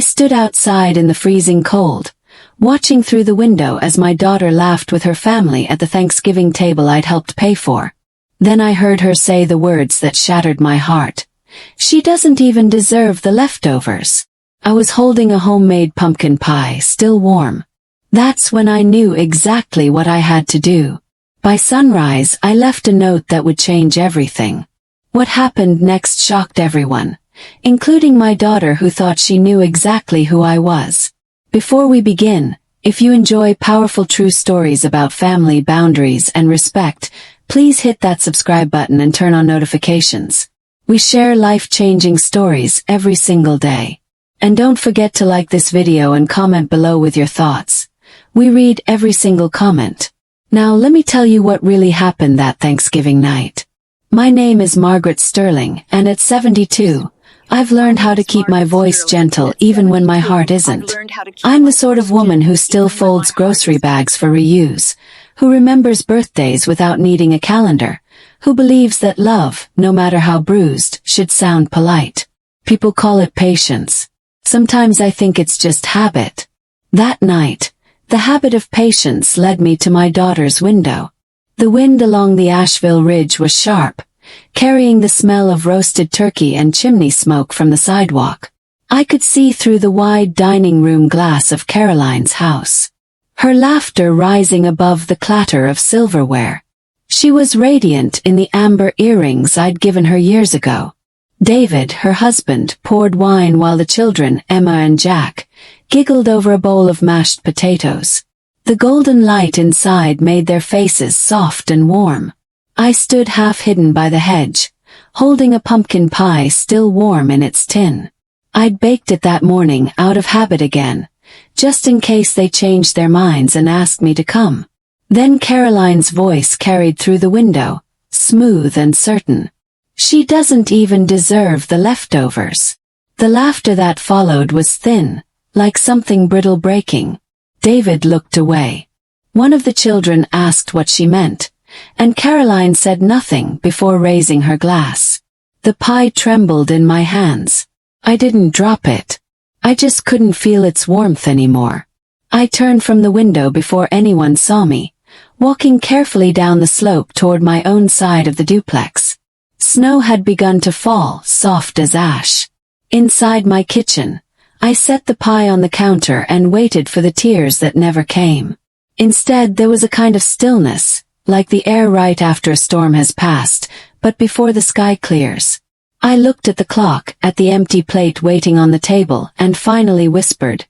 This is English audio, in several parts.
I stood outside in the freezing cold, watching through the window as my daughter laughed with her family at the Thanksgiving table I'd helped pay for. Then I heard her say the words that shattered my heart. "She doesn't even deserve the leftovers." I was holding a homemade pumpkin pie, still warm. That's when I knew exactly what I had to do. By sunrise, I left a note that would change everything. What happened next shocked everyone, including my daughter, who thought she knew exactly who I was. Before we begin, if you enjoy powerful true stories about family boundaries and respect, please hit that subscribe button and turn on notifications. We share life-changing stories every single day. And don't forget to like this video and comment below with your thoughts. We read every single comment. Now let me tell you what really happened that Thanksgiving night. My name is Margaret Sterling, and at 72, I've learned how to keep my voice gentle even when my heart isn't. I'm the sort of woman who still folds grocery bags for reuse, who remembers birthdays without needing a calendar, who believes that love, no matter how bruised, should sound polite. People call it patience. Sometimes I think it's just habit. That night, the habit of patience led me to my daughter's window. The wind along the Asheville Ridge was sharp, carrying the smell of roasted turkey and chimney smoke from the sidewalk. I could see through the wide dining room glass of Caroline's house, her laughter rising above the clatter of silverware. She was radiant in the amber earrings I'd given her years ago. David, her husband, poured wine while the children, Emma and Jack, giggled over a bowl of mashed potatoes. The golden light inside made their faces soft and warm. I stood half hidden by the hedge, holding a pumpkin pie still warm in its tin. I'd baked it that morning out of habit again, just in case they changed their minds and asked me to come. Then Caroline's voice carried through the window, smooth and certain. "She doesn't even deserve the leftovers." The laughter that followed was thin, like something brittle breaking. David looked away. One of the children asked what she meant, and Caroline said nothing before raising her glass. The pie trembled in my hands. I didn't drop it. I just couldn't feel its warmth anymore. I turned from the window before anyone saw me, walking carefully down the slope toward my own side of the duplex. Snow had begun to fall, soft as ash. Inside my kitchen, I set the pie on the counter and waited for the tears that never came. Instead, there was a kind of stillness, like the air right after a storm has passed, but before the sky clears. I looked at the clock, at the empty plate waiting on the table, and finally whispered,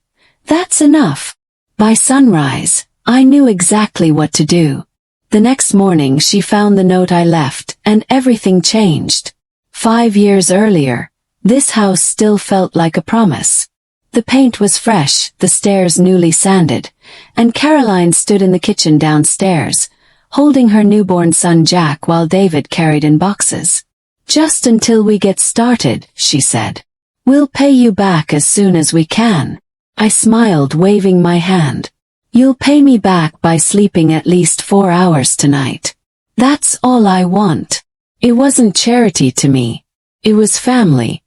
"That's enough." By sunrise, I knew exactly what to do. The next morning she found the note I left, and everything changed. 5 years earlier, this house still felt like a promise. The paint was fresh, the stairs newly sanded, and Caroline stood in the kitchen downstairs, holding her newborn son Jack while David carried in boxes. "Just until we get started," she said. "We'll pay you back as soon as we can." I smiled, waving my hand. "You'll pay me back by sleeping at least 4 hours tonight. That's all I want." It wasn't charity to me. It was family.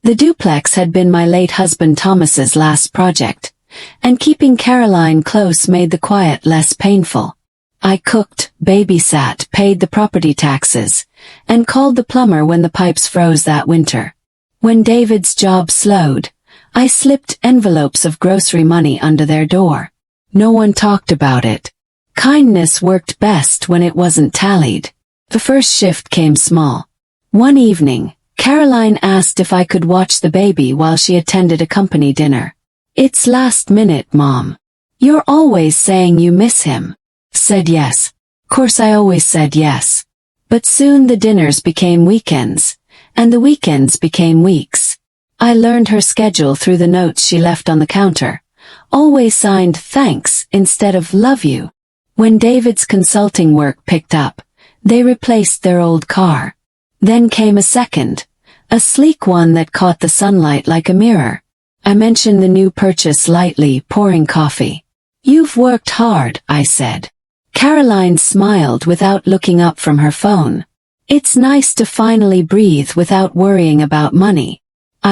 The duplex had been my late husband Thomas's last project, and keeping Caroline close made the quiet less painful. I cooked, babysat, paid the property taxes, and called the plumber when the pipes froze that winter. When David's job slowed, I slipped envelopes of grocery money under their door. No one talked about it. Kindness worked best when it wasn't tallied. The first shift came small. One evening, Caroline asked if I could watch the baby while she attended a company dinner. "It's last minute, Mom. You're always saying you miss him." Said yes. Course I always said yes. But soon the dinners became weekends, and the weekends became weeks. I learned her schedule through the notes she left on the counter, always signed "thanks" instead of "love you." When David's consulting work picked up, they replaced their old car. Then came a second, a sleek one that caught the sunlight like a mirror. I mentioned the new purchase lightly, pouring coffee. "You've worked hard," I said. Caroline smiled without looking up from her phone. "It's nice to finally breathe without worrying about money."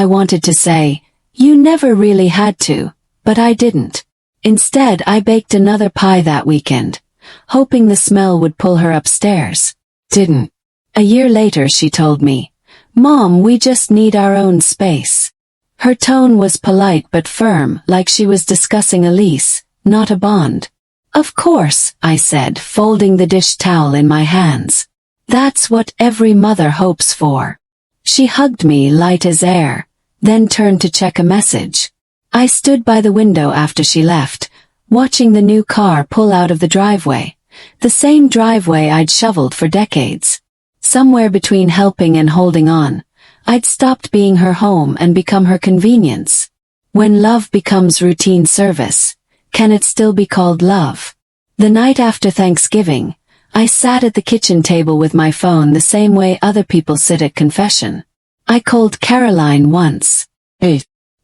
I wanted to say, You never really had to, but I didn't. Instead, I baked another pie that weekend, hoping the smell would pull her upstairs. Didn't. A year later she told me, "Mom, we just need our own space." Her tone was polite but firm, like she was discussing a lease, not a bond. "Of course," I said, folding the dish towel in my hands. "That's what every mother hopes for." She hugged me light as air, then turned to check a message. I stood by the window after she left, watching the new car pull out of the driveway, the same driveway I'd shoveled for decades. Somewhere between helping and holding on, I'd stopped being her home and become her convenience. When love becomes routine service, can it still be called love? The night after Thanksgiving, I sat at the kitchen table with my phone the same way other people sit at confession. I called Caroline once.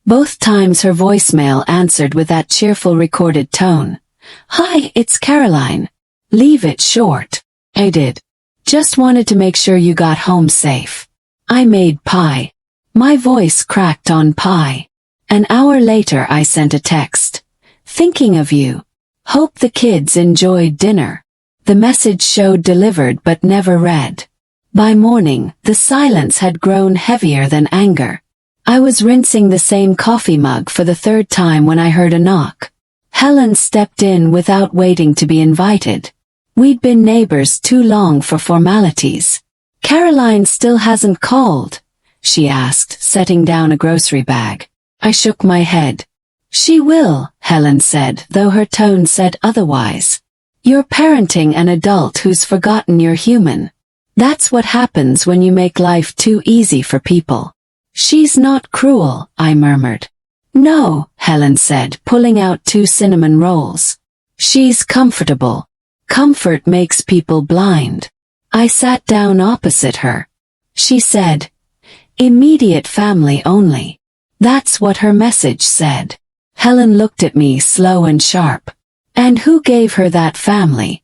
Both times her voicemail answered with that cheerful recorded tone. "Hi, it's Caroline. Leave it short." I did. "Just wanted to make sure you got home safe. I made pie." My voice cracked on pie. An hour later I sent a text. "Thinking of you. Hope the kids enjoyed dinner." The message showed delivered but never read. By morning, the silence had grown heavier than anger. I was rinsing the same coffee mug for the third time when I heard a knock. Helen stepped in without waiting to be invited. We'd been neighbors too long for formalities. "Caroline still hasn't called?" she asked, setting down a grocery bag. I shook my head. "She will," Helen said, though her tone said otherwise. "You're parenting an adult who's forgotten you're human. That's what happens when you make life too easy for people." "She's not cruel," I murmured. "No," Helen said, pulling out 2 cinnamon rolls. "She's comfortable. Comfort makes people blind." I sat down opposite her. She said, "Immediate family only." That's what her message said. Helen looked at me slow and sharp. "And who gave her that family?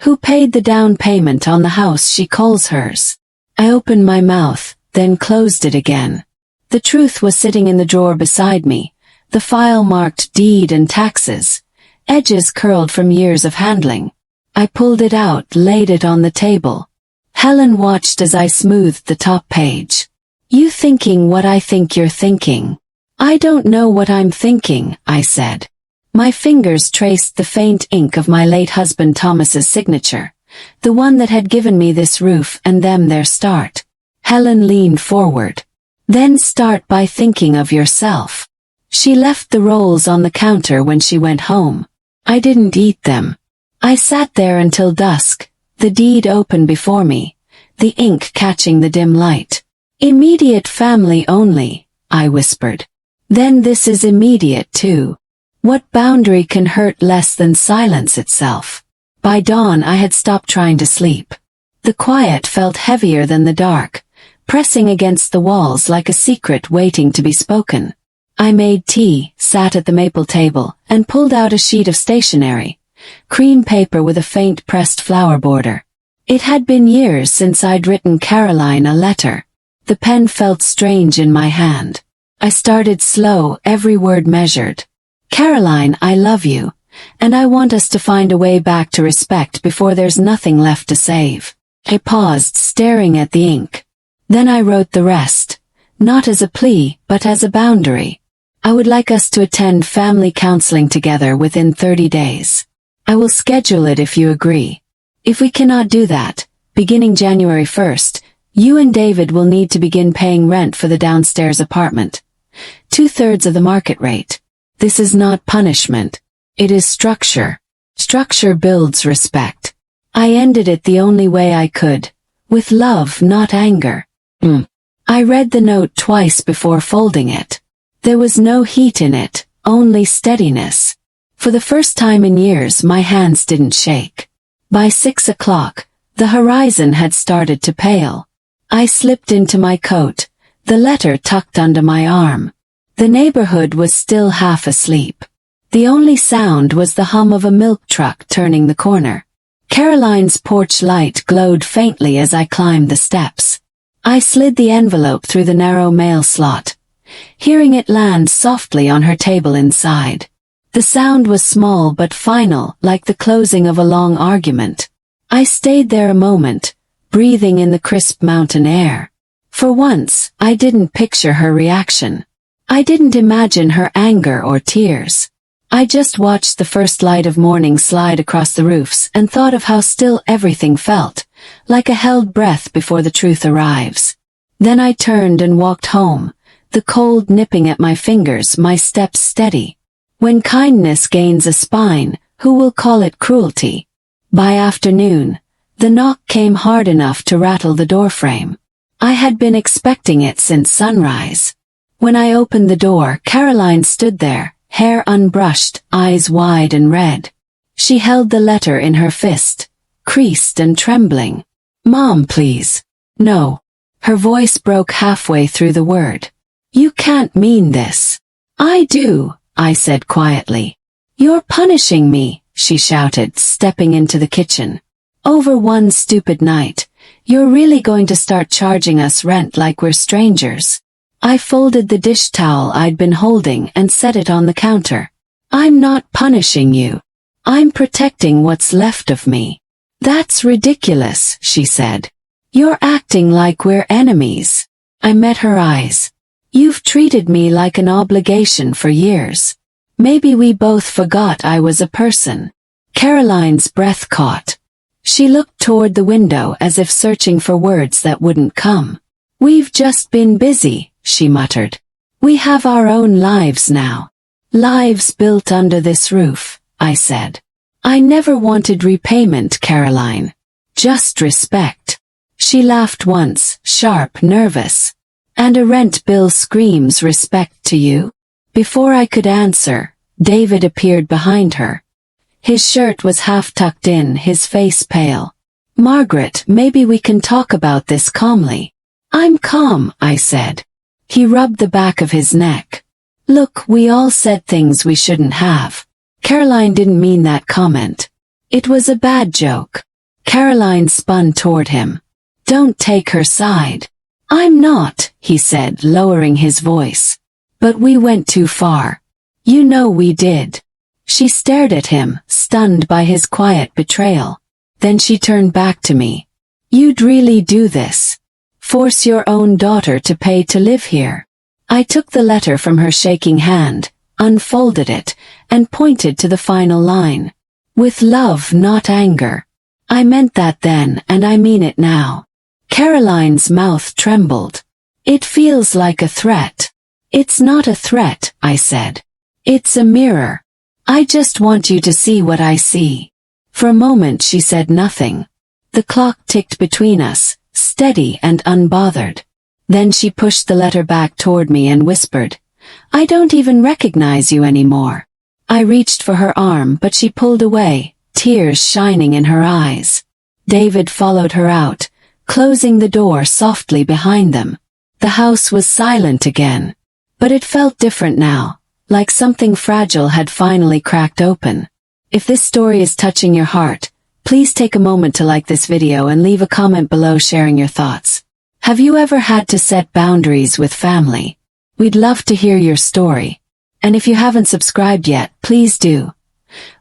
Who paid the down payment on the house she calls hers?" I opened my mouth, then closed it again. The truth was sitting in the drawer beside me, the file marked deed and taxes, edges curled from years of handling. I pulled it out, laid it on the table. Helen watched as I smoothed the top page. "You thinking what I think you're thinking?" "I don't know what I'm thinking," I said. My fingers traced the faint ink of my late husband Thomas's signature, the one that had given me this roof and them their start. Helen leaned forward. "Then start by thinking of yourself." She left the rolls on the counter when she went home. I didn't eat them. I sat there until dusk, the deed open before me, the ink catching the dim light. "Immediate family only," I whispered. "Then this is immediate too. What boundary can hurt less than silence itself?" By dawn I had stopped trying to sleep. The quiet felt heavier than the dark, pressing against the walls like a secret waiting to be spoken. I made tea, sat at the maple table, and pulled out a sheet of stationery, cream paper with a faint pressed flower border. It had been years since I'd written Caroline a letter. The pen felt strange in my hand. I started slow, every word measured. "Caroline, I love you, and I want us to find a way back to respect before there's nothing left to save." I paused, staring at the ink. Then I wrote the rest, not as a plea, but as a boundary. I would like us to attend family counseling together within 30 days. I will schedule it if you agree. If we cannot do that, beginning January 1st, you and David will need to begin paying rent for the downstairs apartment. 2/3 of the market rate. This is not punishment. It is structure. Structure builds respect. I ended it the only way I could, with love, not anger. I read the note twice before folding it. There was no heat in it, only steadiness. For the first time in years my hands didn't shake. By 6 o'clock, the horizon had started to pale. I slipped into my coat, the letter tucked under my arm. The neighborhood was still half asleep. The only sound was the hum of a milk truck turning the corner. Caroline's porch light glowed faintly as I climbed the steps. I slid the envelope through the narrow mail slot. hearing it land softly on her table inside. The sound was small but final, like the closing of a long argument. I stayed there a moment, breathing in the crisp mountain air. For once, I didn't picture her reaction. I didn't imagine her anger or tears. I just watched the first light of morning slide across the roofs and thought of how still everything felt, like a held breath before the truth arrives. Then I turned and walked home, the cold nipping at my fingers, my steps steady. When kindness gains a spine, who will call it cruelty? By afternoon, the knock came hard enough to rattle the doorframe. I had been expecting it since sunrise. When I opened the door, Caroline stood there, hair unbrushed, eyes wide and red. She held the letter in her fist, creased and trembling. "Mom, please." "No." Her voice broke halfway through the word. "You can't mean this." "I do," I said quietly. "You're punishing me," she shouted, stepping into the kitchen. "Over one stupid night. You're really going to start charging us rent like we're strangers." I folded the dish towel I'd been holding and set it on the counter. "I'm not punishing you. I'm protecting what's left of me." "That's ridiculous," she said. "You're acting like we're enemies." I met her eyes. "You've treated me like an obligation for years. Maybe we both forgot I was a person." Caroline's breath caught. She looked toward the window as if searching for words that wouldn't come. "We've just been busy," she muttered. "We have our own lives now." "Lives built under this roof," I said. "I never wanted repayment, Caroline. Just respect." She laughed once, sharp, nervous. "And a rent bill screams respect to you?" Before I could answer, David appeared behind her. His shirt was half tucked in, his face pale. "Margaret, maybe we can talk about this calmly." "I'm calm," I said. He rubbed the back of his neck. "Look, we all said things we shouldn't have. Caroline didn't mean that comment. It was a bad joke." Caroline spun toward him. "Don't take her side." "I'm not," he said, lowering his voice. "But we went too far. You know we did." She stared at him, stunned by his quiet betrayal. Then she turned back to me. "You'd really do this? Force your own daughter to pay to live here?" I took the letter from her shaking hand, unfolded it, and pointed to the final line. "With love, not anger." I meant that then, and I mean it now. Caroline's mouth trembled. "It feels like a threat." "It's not a threat," I said. "It's a mirror. I just want you to see what I see." For a moment she said nothing. The clock ticked between us, steady and unbothered. Then she pushed the letter back toward me and whispered, "I don't even recognize you anymore." I reached for her arm, but she pulled away, tears shining in her eyes. David followed her out, closing the door softly behind them. The house was silent again. But it felt different now, like something fragile had finally cracked open. If this story is touching your heart, please take a moment to like this video and leave a comment below sharing your thoughts. Have you ever had to set boundaries with family? We'd love to hear your story. And if you haven't subscribed yet, please do.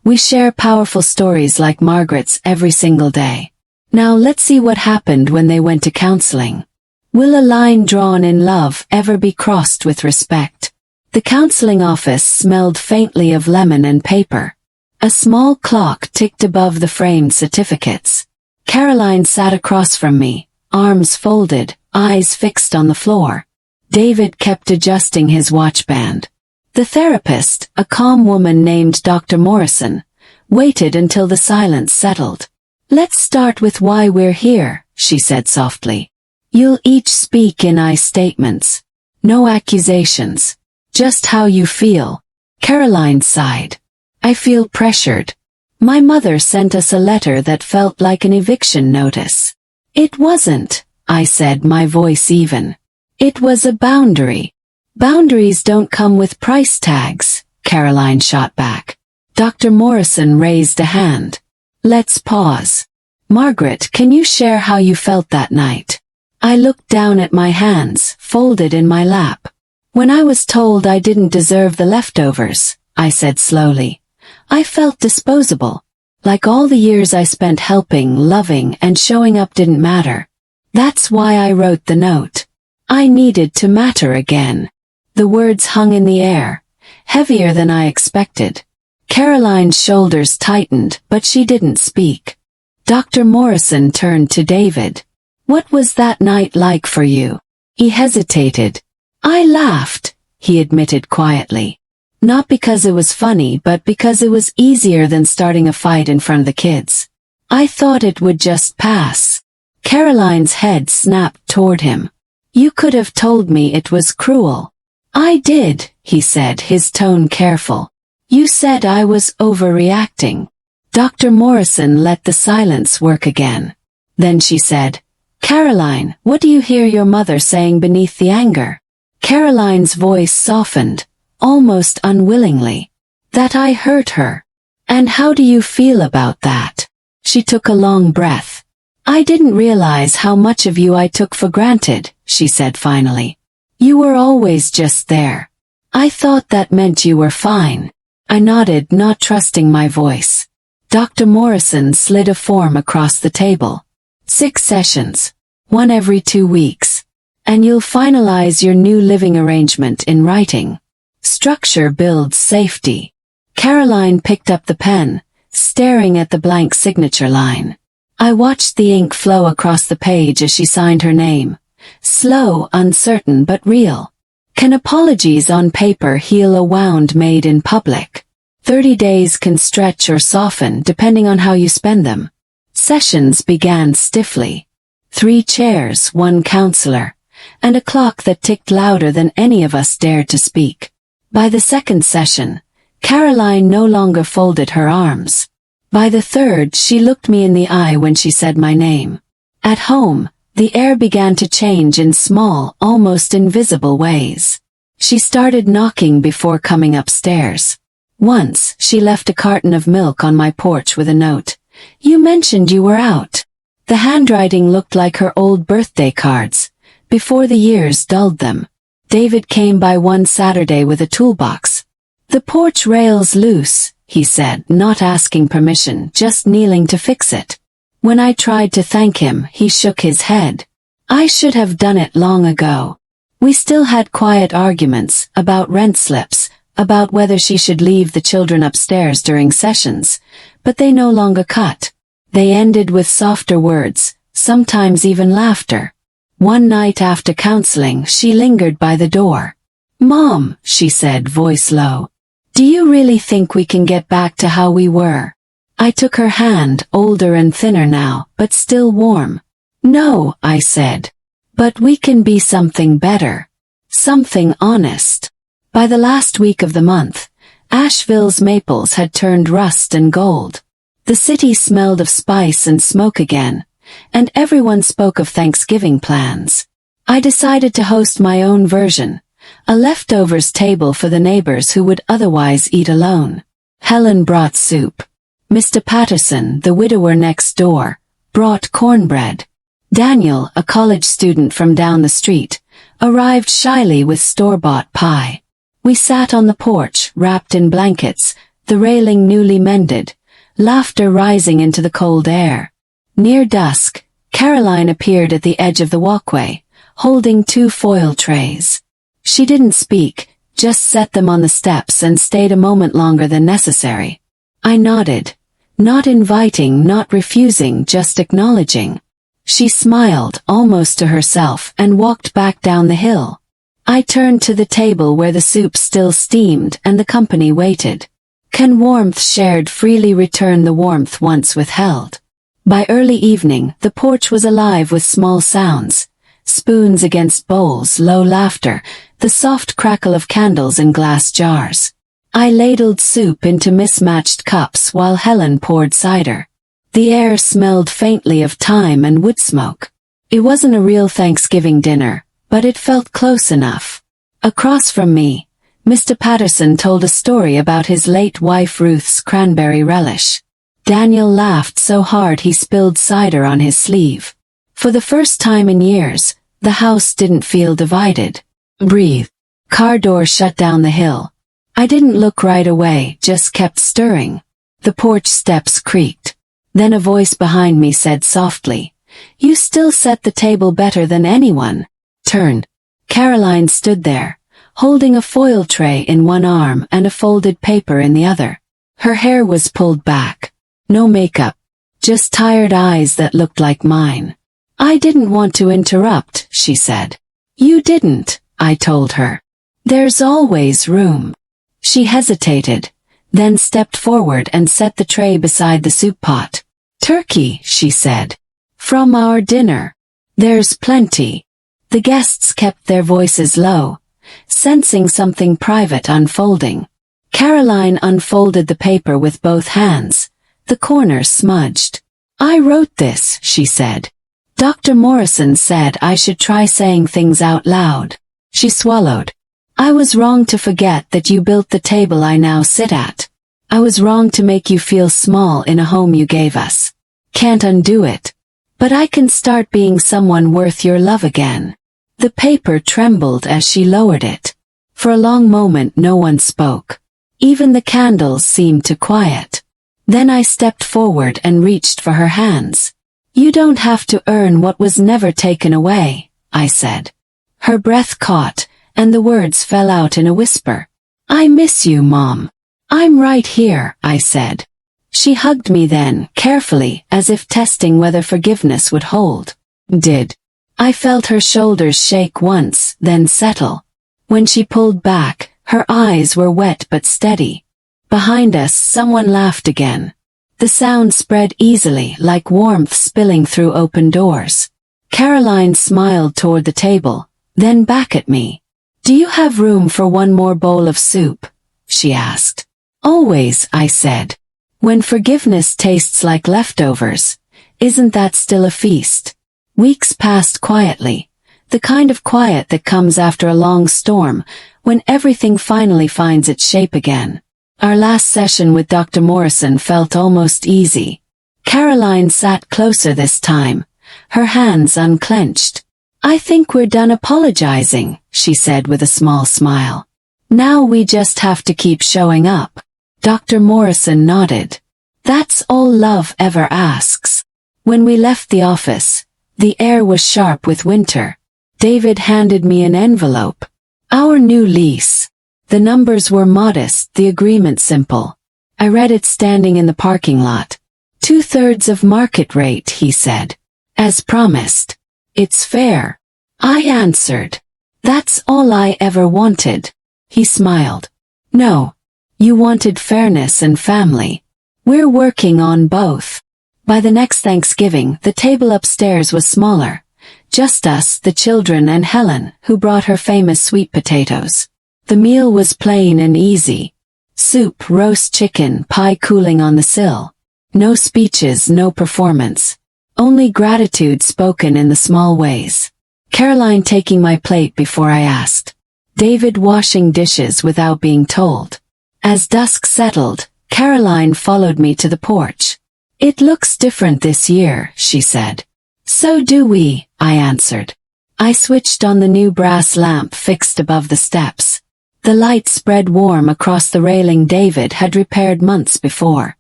We share powerful stories like Margaret's every single day. Now let's see what happened when they went to counseling. Will a line drawn in love ever be crossed with respect? The counseling office smelled faintly of lemon and paper. A small clock ticked above the framed certificates. Caroline sat across from me, arms folded, eyes fixed on the floor. David kept adjusting his watch band. The therapist, a calm woman named Dr. Morrison, waited until the silence settled. "Let's start with why we're here," she said softly. "You'll each speak in I statements. No accusations. Just how you feel." Caroline sighed. "I feel pressured. My mother sent us a letter that felt like an eviction notice." "It wasn't," I said, my voice even. "It was a boundary." "Boundaries don't come with price tags," Caroline shot back. Dr. Morrison raised a hand. "Let's pause. Margaret, can you share how you felt that night?" I looked down at my hands, folded in my lap. When I was told I didn't deserve the leftovers, I said slowly, I felt disposable. Like all the years I spent helping, loving, and showing up didn't matter. That's why I wrote the note. I needed to matter again. The words hung in the air, heavier than I expected. Caroline's shoulders tightened, but she didn't speak. Dr. Morrison turned to David. What was that night like for you? He hesitated. I laughed, he admitted quietly. Not because it was funny, but because it was easier than starting a fight in front of the kids. I thought it would just pass. Caroline's head snapped toward him. You could have told me it was cruel. I did, he said, his tone careful. You said I was overreacting. Dr. Morrison let the silence work again. Then she said, Caroline, what do you hear your mother saying beneath the anger? Caroline's voice softened, almost unwillingly. That I hurt her. And how do you feel about that? She took a long breath. I didn't realize how much of you I took for granted, she said finally. You were always just there. I thought that meant you were fine. I nodded, not trusting my voice. Dr. Morrison slid a form across the table. 6 sessions. 1 every 2 weeks. And you'll finalize your new living arrangement in writing. Structure builds safety. Caroline picked up the pen, staring at the blank signature line. I watched the ink flow across the page as she signed her name. Slow, uncertain, but real. Can apologies on paper heal a wound made in public? 30 days can stretch or soften depending on how you spend them. Sessions began stiffly. 3 chairs, 1 counselor, and a clock that ticked louder than any of us dared to speak. By the 2nd session, Caroline no longer folded her arms. By the 3rd, she looked me in the eye when she said my name. At home, the air began to change in small, almost invisible ways. She started knocking before coming upstairs. Once, she left a carton of milk on my porch with a note. You mentioned you were out. The handwriting looked like her old birthday cards, before the years dulled them. David came by one Saturday with a toolbox. The porch rail's loose, he said, not asking permission, just kneeling to fix it. When I tried to thank him, he shook his head. I should have done it long ago. We still had quiet arguments about rent slips, about whether she should leave the children upstairs during sessions, but they no longer cut. They ended with softer words, sometimes even laughter. One night after counseling, she lingered by the door. Mom, she said, voice low. Do you really think we can get back to how we were? I took her hand, older and thinner now, but still warm. No, I said. But we can be something better. Something honest. By the last week of the month, Asheville's maples had turned rust and gold. The city smelled of spice and smoke again, and everyone spoke of Thanksgiving plans. I decided to host my own version, a leftovers table for the neighbors who would otherwise eat alone. Helen brought soup. Mr. Patterson, the widower next door, brought cornbread. Daniel, a college student from down the street, arrived shyly with store-bought pie. We sat on the porch, wrapped in blankets, the railing newly mended, laughter rising into the cold air. Near dusk, Caroline appeared at the edge of the walkway, holding 2 foil trays. She didn't speak, just set them on the steps and stayed a moment longer than necessary. I nodded. Not inviting, not refusing, just acknowledging. She smiled, almost to herself, and walked back down the hill. I turned to the table where the soup still steamed and the company waited. Can warmth shared freely return the warmth once withheld? By early evening, the porch was alive with small sounds. Spoons against bowls, low laughter, the soft crackle of candles in glass jars. I ladled soup into mismatched cups while Helen poured cider. The air smelled faintly of thyme and wood smoke. It wasn't a real Thanksgiving dinner, but it felt close enough. Across from me, Mr. Patterson told a story about his late wife Ruth's cranberry relish. Daniel laughed so hard he spilled cider on his sleeve. For the first time in years, the house didn't feel divided. Breathe. Car door shut down the hill. I didn't look right away, just kept stirring. The porch steps creaked. Then a voice behind me said softly, "You still set the table better than anyone." Turned. Caroline stood there, holding a foil tray in one arm and a folded paper in the other. Her hair was pulled back. No makeup. Just tired eyes that looked like mine. "I didn't want to interrupt," she said. "You didn't," I told her. "There's always room." She hesitated, then stepped forward and set the tray beside the soup pot. "Turkey," she said. "From our dinner. There's plenty." The guests kept their voices low, sensing something private unfolding. Caroline unfolded the paper with both hands, the corners smudged. "I wrote this," she said. "Dr. Morrison said I should try saying things out loud." She swallowed. "I was wrong to forget that you built the table I now sit at. I was wrong to make you feel small in a home you gave us. Can't undo it. But I can start being someone worth your love again." The paper trembled as she lowered it. For a long moment no one spoke. Even the candles seemed to quiet. Then I stepped forward and reached for her hands. "You don't have to earn what was never taken away," I said. Her breath caught, and the words fell out in a whisper. "I miss you, Mom." "I'm right here," I said. She hugged me then, carefully, as if testing whether forgiveness would hold. Did. I felt her shoulders shake once, then settle. When she pulled back, her eyes were wet but steady. Behind us, someone laughed again. The sound spread easily, like warmth spilling through open doors. Caroline smiled toward the table, then back at me. "Do you have room for one more bowl of soup?" she asked. "Always," I said. "When forgiveness tastes like leftovers, isn't that still a feast?" Weeks passed quietly, the kind of quiet that comes after a long storm, when everything finally finds its shape again. Our last session with Dr. Morrison felt almost easy. Caroline sat closer this time, her hands unclenched. "I think we're done apologizing," she said with a small smile. "Now we just have to keep showing up." Dr. Morrison nodded. "That's all love ever asks." When we left the office, the air was sharp with winter. David handed me an envelope. Our new lease. The numbers were modest, the agreement simple. I read it standing in the parking lot. 2/3 of market rate, he said. As promised. It's fair. I answered. That's all I ever wanted. He smiled. No. You wanted fairness and family. We're working on both. By the next Thanksgiving, the table upstairs was smaller. Just us, the children, and Helen, who brought her famous sweet potatoes. The meal was plain and easy. Soup, roast chicken, pie cooling on the sill. No speeches, no performance. Only gratitude spoken in the small ways. Caroline taking my plate before I asked. David washing dishes without being told. As dusk settled, Caroline followed me to the porch. It looks different this year, she said. So do we, I answered. I switched on the new brass lamp fixed above the steps. The light spread warm across the railing David had repaired months before.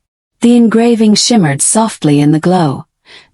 The engraving shimmered softly in the glow.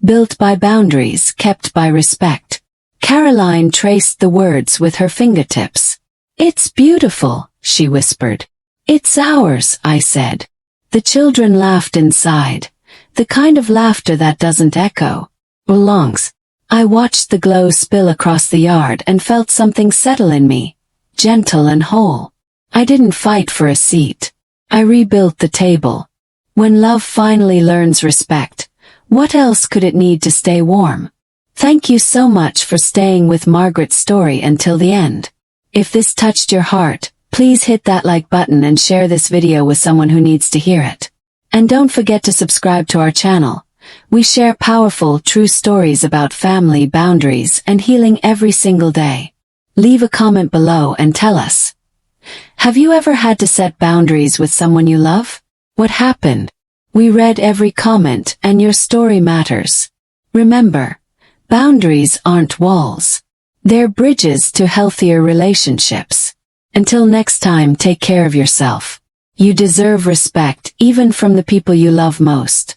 Built by boundaries, kept by respect. Caroline traced the words with her fingertips. It's beautiful, she whispered. It's ours, I said. The children laughed inside. The kind of laughter that doesn't echo. Belongs. I watched the glow spill across the yard and felt something settle in me. Gentle and whole. I didn't fight for a seat. I rebuilt the table. When love finally learns respect, what else could it need to stay warm? Thank you so much for staying with Margaret's story until the end. If this touched your heart, please hit that like button and share this video with someone who needs to hear it. And don't forget to subscribe to our channel. We share powerful, true stories about family, boundaries, and healing every single day. Leave a comment below and tell us. Have you ever had to set boundaries with someone you love? What happened? We read every comment and your story matters. Remember, boundaries aren't walls. They're bridges to healthier relationships. Until next time, take care of yourself. You deserve respect, even from the people you love most.